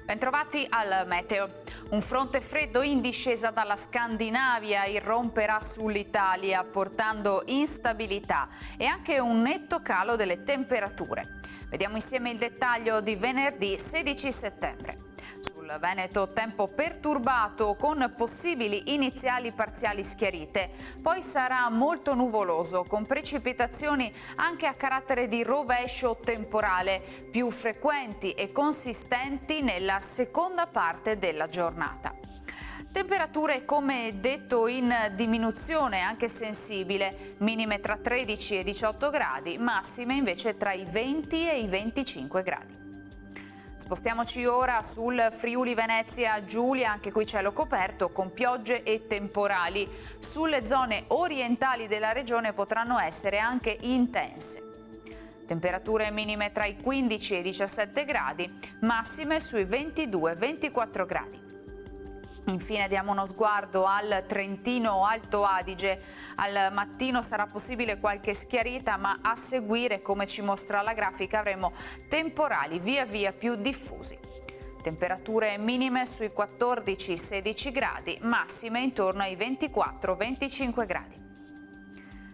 Bentrovati al meteo. Un fronte freddo in discesa dalla Scandinavia irromperà sull'Italia, portando instabilità e anche un netto calo delle temperature. Vediamo insieme il dettaglio di venerdì 16 settembre. Sul Veneto tempo perturbato con possibili iniziali parziali schiarite, poi sarà molto nuvoloso con precipitazioni anche a carattere di rovescio temporale, più frequenti e consistenti nella seconda parte della giornata. Temperature come detto in diminuzione anche sensibile, minime tra 13 e 18 gradi, massime invece tra i 20 e i 25 gradi. Spostiamoci ora sul Friuli Venezia Giulia, anche qui cielo coperto con piogge e temporali. Sulle zone orientali della regione potranno essere anche intense. Temperature minime tra i 15 e i 17 gradi, massime sui 22-24 gradi. Infine diamo uno sguardo al Trentino Alto Adige. Al mattino sarà possibile qualche schiarita, ma a seguire, come ci mostra la grafica, avremo temporali via via più diffusi. Temperature minime sui 14-16 gradi, massime intorno ai 24-25 gradi.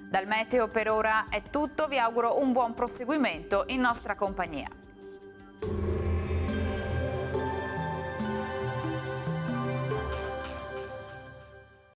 Dal meteo per ora è tutto, vi auguro un buon proseguimento in nostra compagnia.